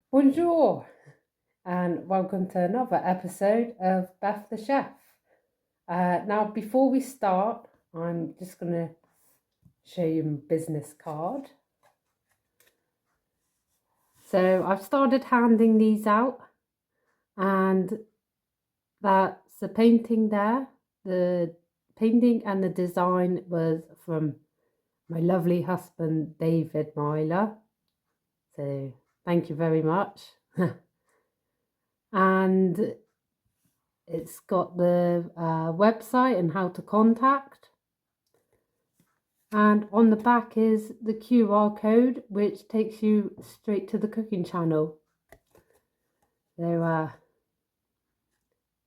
Bonjour, and welcome to another episode of Beth the Chef. Now, before we start, I'm just going to show you my business card. So I've started handing these out, and that's the painting there. The painting and the design was from my lovely husband, David Myler. So thank you very much. And it's got the website and how to contact. And on the back is the QR code, which takes you straight to the cooking channel. So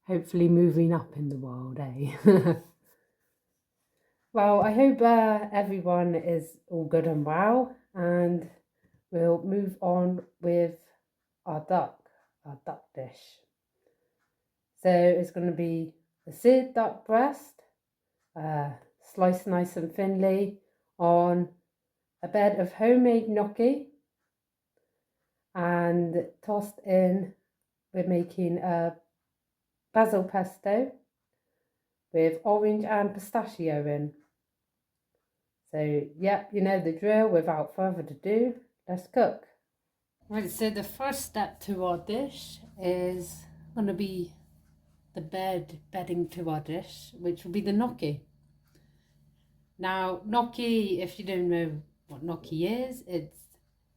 hopefully moving up in the world, eh? Well, I hope everyone is all good and well, and we'll move on with our duck dish. So it's going to be a seared duck breast, sliced nice and thinly on a bed of homemade gnocchi, and tossed in, we're making a basil pesto with orange and pistachio in. So yeah, you know the drill. Without further ado, let's cook. Right, so the first step to our dish is going to be the bedding to our dish, which will be the gnocchi. Now, gnocchi, if you don't know what gnocchi is, it's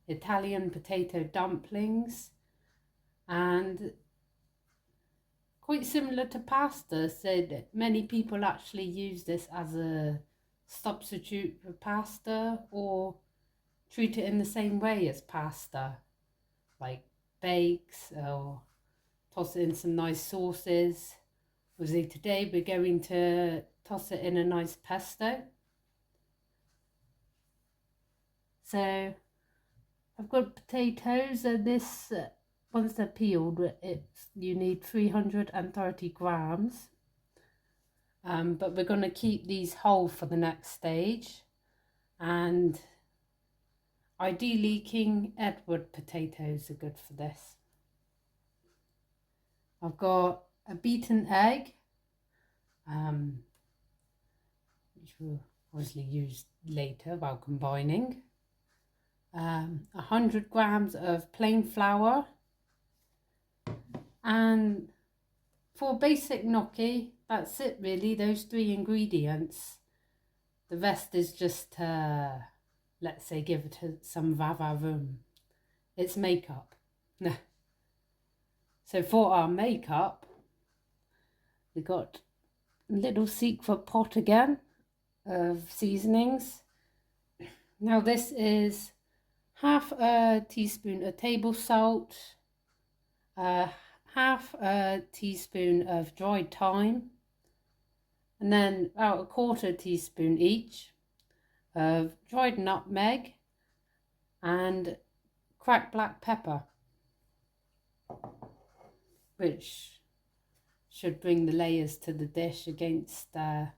Italian potato dumplings, and quite similar to pasta. So many people actually use this as a substitute for pasta, or treat it in the same way as pasta, like bakes or toss it in some nice sauces. Obviously today we're going to toss it in a nice pesto. So I've got potatoes, and this once they're peeled, you need 330 grams. But we're going to keep these whole for the next stage, and ideally King Edward potatoes are good for this. I've got a beaten egg, which we'll obviously use later while combining. 100 grams of plain flour, and for basic gnocchi, that's it really, those three ingredients. The rest is just let's say, give it some va-va-voom. It's makeup. So for our makeup, we got a little secret pot again of seasonings. Now this is half a teaspoon of table salt, half a teaspoon of dried thyme, and then about a quarter teaspoon each of dried nutmeg and cracked black pepper, which should bring the layers to the dish against the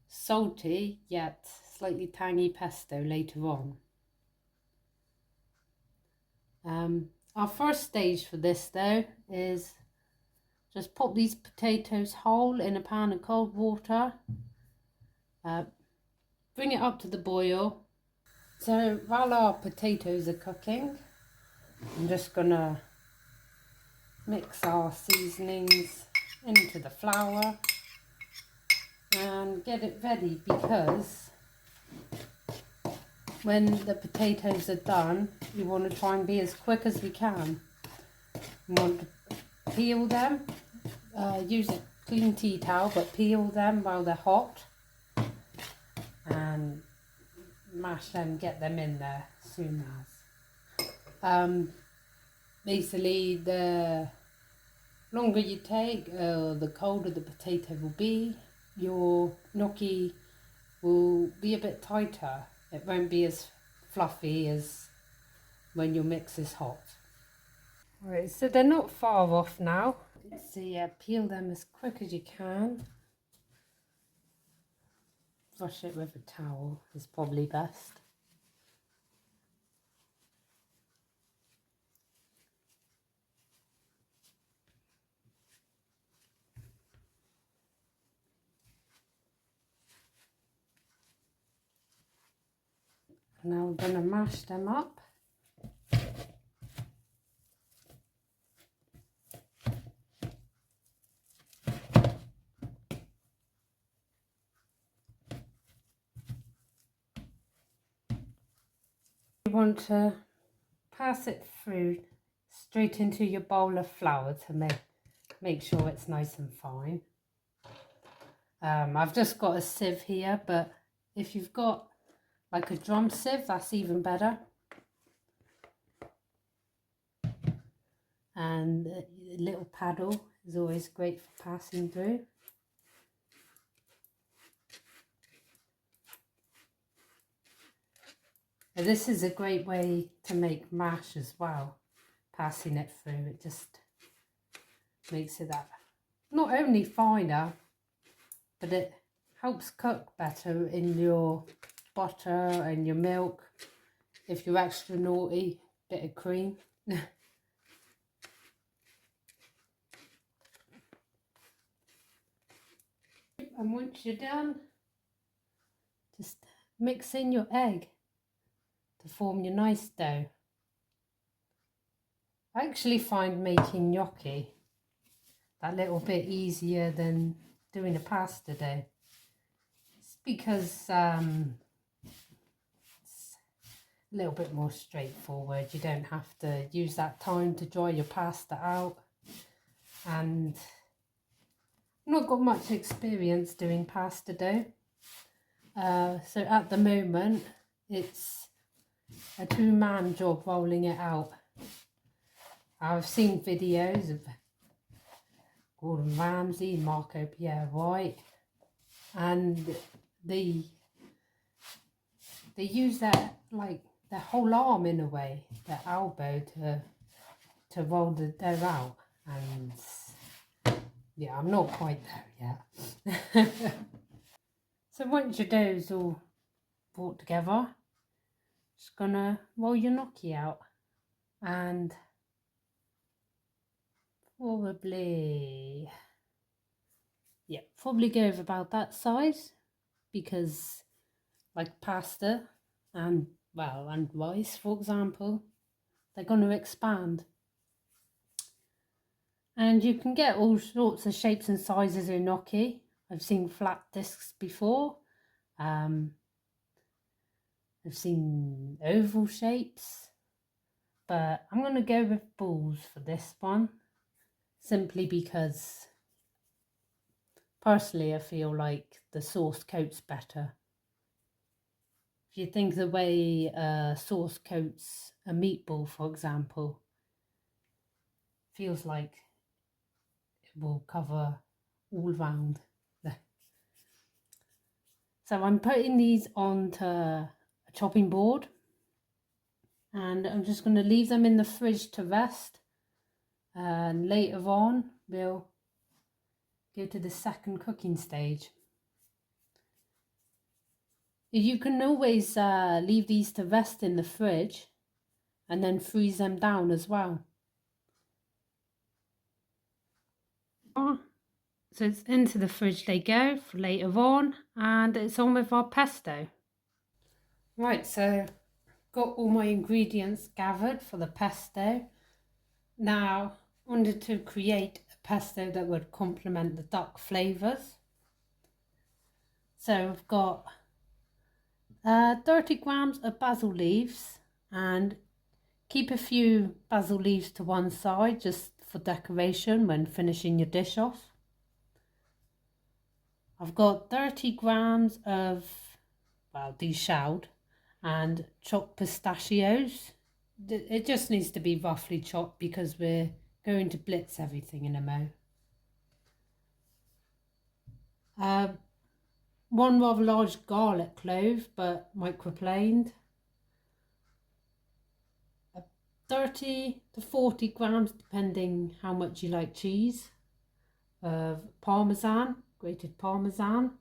salty yet slightly tangy pesto later on. Our first stage for this though is just pop these potatoes whole in a pan of cold water, bring it up to the boil. So while our potatoes are cooking, I'm just gonna mix our seasonings into the flour and get it ready, because when the potatoes are done, you want to try and be as quick as we can. You want to peel them, use a clean tea towel, but peel them while they're hot and mash them, get them in there as soon as. Basically, the longer you take, the colder the potato will be. Your gnocchi will be a bit tighter. It won't be as fluffy as when your mix is hot. Alright, so they're not far off now. So yeah, peel them as quick as you can. Brush it with a towel is probably best. Now we're going to mash them up. You want to pass it through straight into your bowl of flour to make sure it's nice and fine. I've just got a sieve here, but if you've got like a drum sieve, that's even better. And a little paddle is always great for passing through. Now, this is a great way to make mash as well, passing it through. It just makes it that not only finer, but it helps cook better in your butter and your milk. If you're extra naughty, bit of cream. And once you're done, just mix in your egg to form your nice dough. I actually find making gnocchi a little bit easier than doing a pasta dough. It's because it's a little bit more straightforward. You don't have to use that time to dry your pasta out, and I've not got much experience doing pasta dough, so at the moment it's a two-man job rolling it out. I've seen videos of Gordon Ramsay, Marco Pierre White, and they use their their whole arm in a way, their elbow to roll the dough out, and yeah, I'm not quite there yet. So once your dough's all brought together, just gonna roll your gnocchi out, and probably go over about that size, because like pasta and rice, for example, they're going to expand, and you can get all sorts of shapes and sizes in gnocchi. I've seen flat discs before. I've seen oval shapes, but I'm going to go with balls for this one, simply because personally I feel like the sauce coats better. If you think the way sauce coats a meatball, for example, feels like it will cover all round. So I'm putting these onto a chopping board, and I'm just going to leave them in the fridge to rest, and later on we'll go to the second cooking stage. You can always leave these to rest in the fridge and then freeze them down as well. So it's into the fridge they go for later on, and it's on with our pesto. Right, so got all my ingredients gathered for the pesto. Now I wanted to create a pesto that would complement the duck flavours. So I've got 30 grams of basil leaves, and keep a few basil leaves to one side just for decoration when finishing your dish off. I've got 30 grams of deshelled and chopped pistachios. It just needs to be roughly chopped because we're going to blitz everything in a mo. One rather large garlic clove, but microplaned. 30 to 40 grams, depending how much you like cheese, of parmesan, grated parmesan.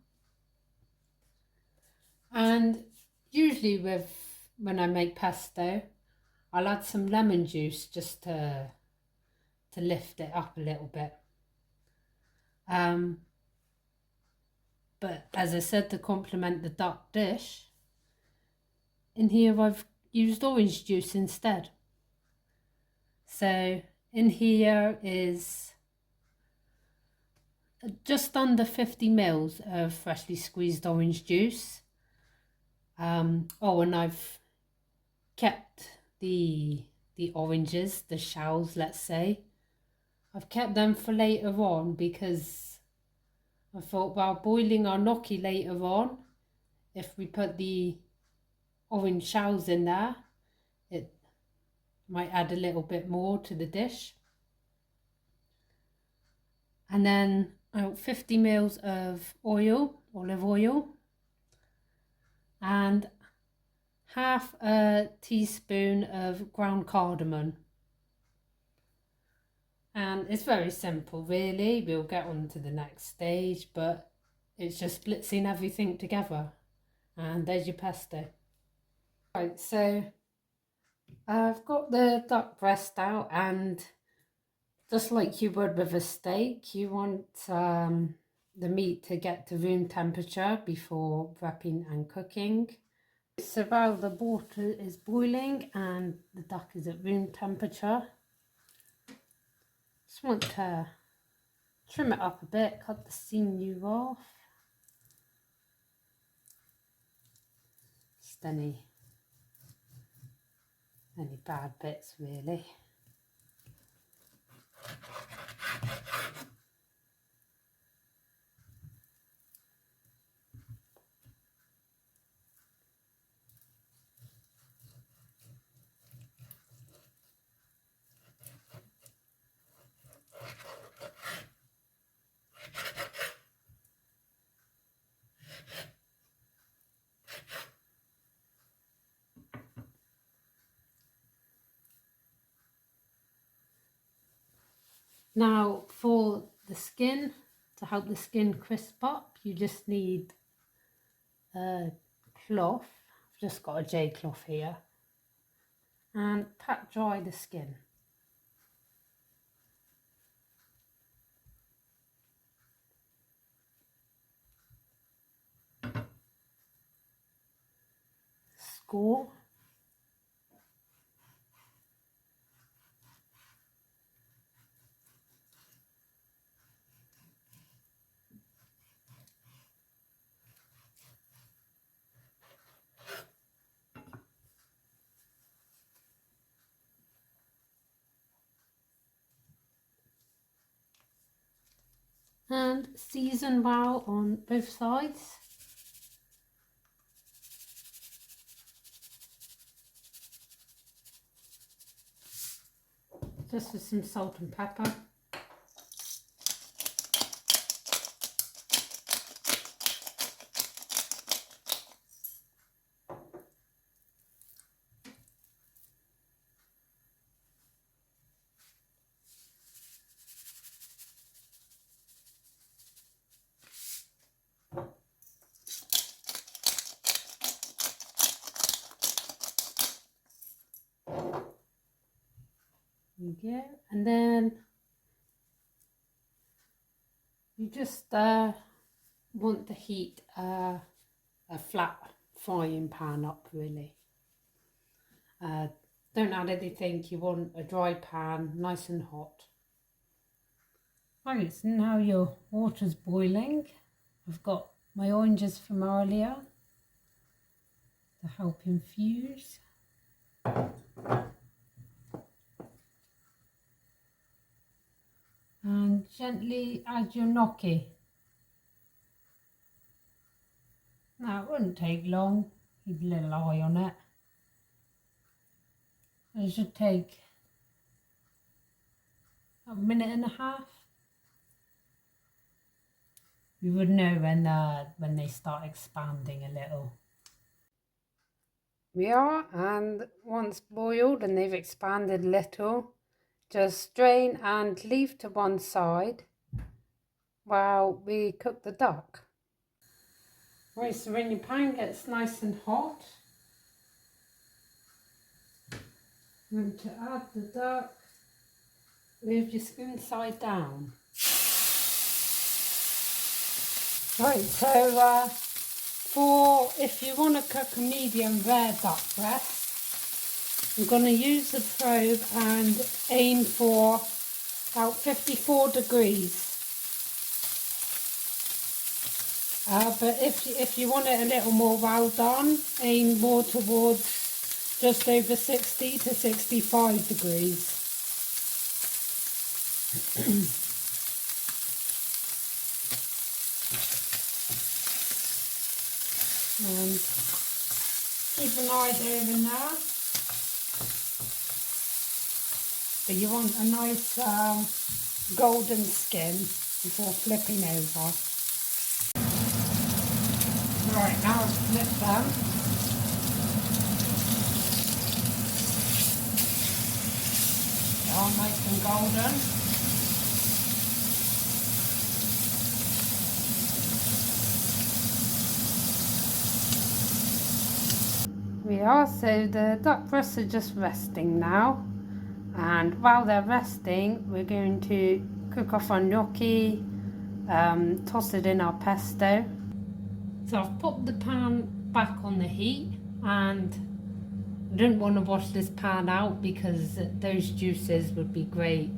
And usually when I make pesto, I'll add some lemon juice just to lift it up a little bit. But as I said, to complement the duck dish, in here I've used orange juice instead. So in here is just under 50 mils of freshly squeezed orange juice. Oh, and I've kept the oranges, the shells, let's say. I've kept them for later on because I thought, while boiling our gnocchi later on, if we put the orange shells in there, it might add a little bit more to the dish. And then 50 mils of oil, olive oil, and half a teaspoon of ground cardamom. And it's very simple, really. We'll get on to the next stage, but it's just blitzing everything together. And there's your pesto. Right, so I've got the duck breast out, and just like you would with a steak, you want the meat to get to room temperature before prepping and cooking. So while the water is boiling and the duck is at room temperature, just want to trim it up a bit, cut the sinew off. Just any bad bits, really. Now for the skin, to help the skin crisp up, you just need a cloth. I've just got a J cloth here, and pat dry the skin. Score. And season well on both sides. Just with some salt and pepper. Yeah, and then you just want to heat a flat frying pan up, really. Don't add anything, you want a dry pan, nice and hot. Right, so now your water's boiling. I've got my oranges from earlier to help infuse. And gently add your gnocchi. Now it wouldn't take long, keep a little eye on it. It should take a minute and a half. You would know when they start expanding a little. We are, and once boiled and they've expanded a little, just drain and leave to one side while we cook the duck. Right, so when your pan gets nice and hot, you're going to add the duck with your spoon side down. Right, so For if you want to cook a medium rare duck breast, I'm going to use the probe and aim for about 54 degrees. But if you want it a little more well done, aim more towards just over 60 to 65 degrees. And keep an eye there and there. But you want a nice golden skin before flipping over. Right, now I've flipped them. They are nice and golden. We are, so the duck breasts are just resting now. And while they're resting, we're going to cook off our gnocchi, toss it in our pesto. So I've put the pan back on the heat, and I didn't want to wash this pan out because those juices would be great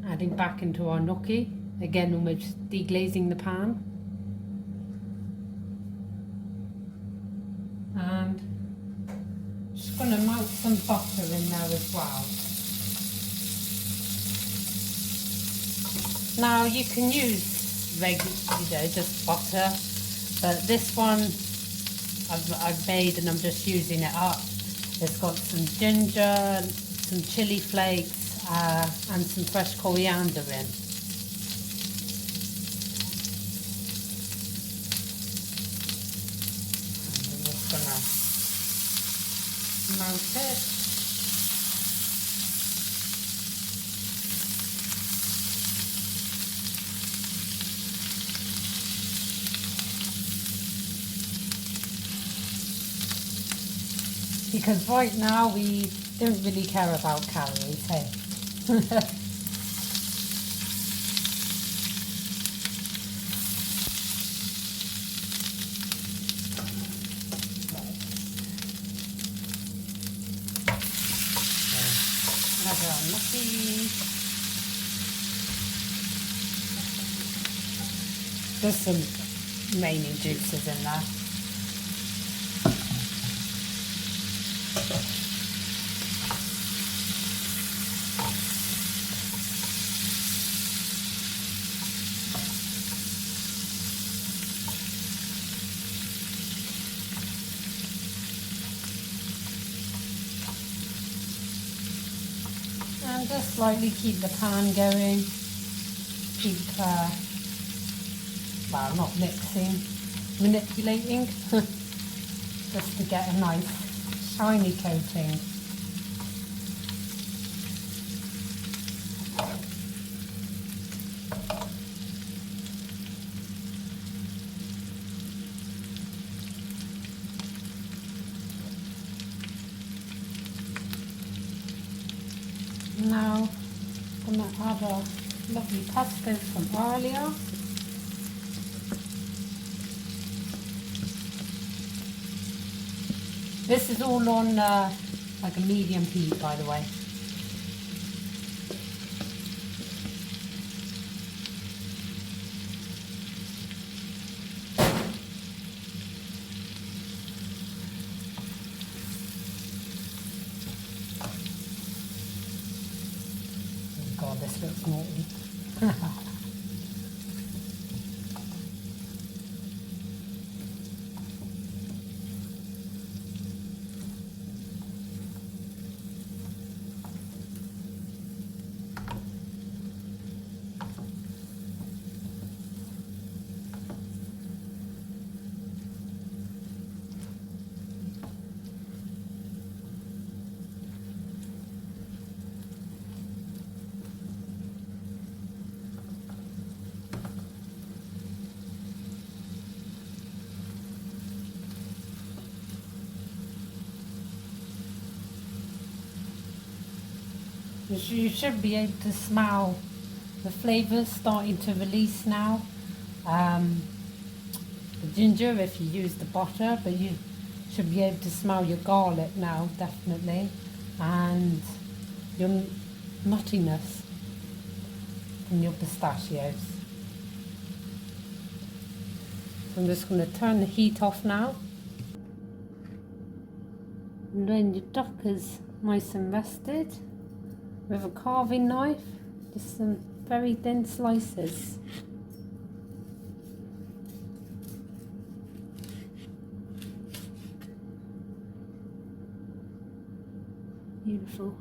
adding back into our gnocchi. Again, almost deglazing the pan. And just going to melt some butter in there as well. Now you can use regular, just butter, but this one I've made and I'm just using it up. It's got some ginger, some chili flakes, and some fresh coriander in. And I'm just gonna melt it. Because right now we don't really care about calories, hey? Have our gnocchi. There's some remaining juices in there. And just slightly keep the pan going, keep, well, not mixing, manipulating, just to get a nice shiny coating. Now I'm going to add a lovely pesto from earlier. This is all on like a medium heat, by the way. God, this looks naughty. You should be able to smell the flavours starting to release now. the ginger if you use the butter, but you should be able to smell your garlic now, definitely, and your nuttiness from your pistachios. So I'm just going to turn the heat off now. And when your duck is nice and rested, with a carving knife, just some very thin slices. Beautiful.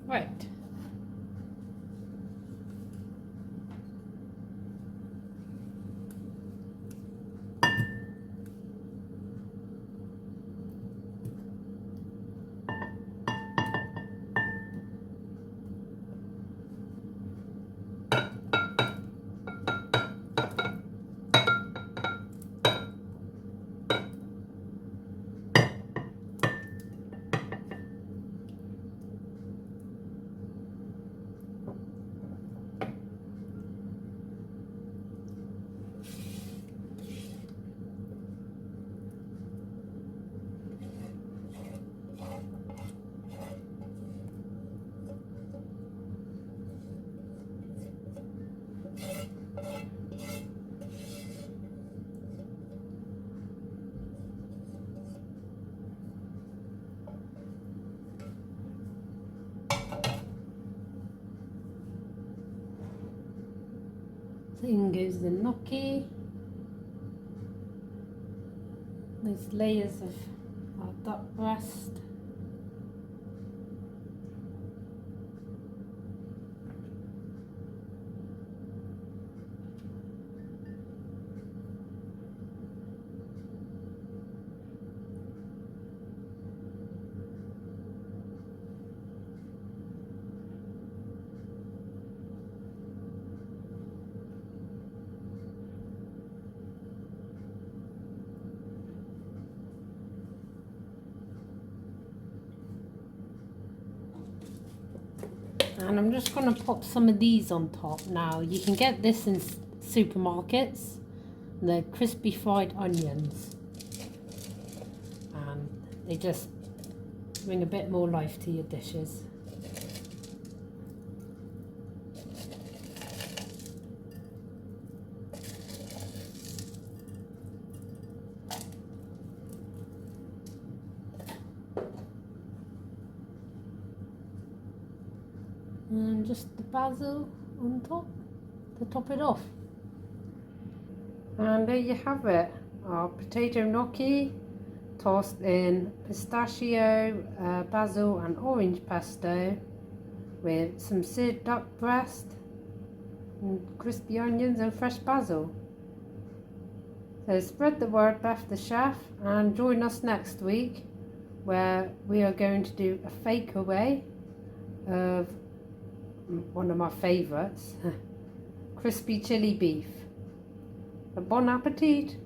Right. So in goes the gnocchi. There's layers of our duck breast. And I'm just going to pop some of these on top now. You can get this in supermarkets. They're crispy fried onions. And they just bring a bit more life to your dishes. And just the basil on top to top it off. And there you have it, our potato gnocchi tossed in pistachio, basil and orange pesto with some seared duck breast and crispy onions and fresh basil. So spread the word, Beth the chef, and join us next week where we are going to do a fake away of one of my favourites, crispy chili beef. Bon appetit!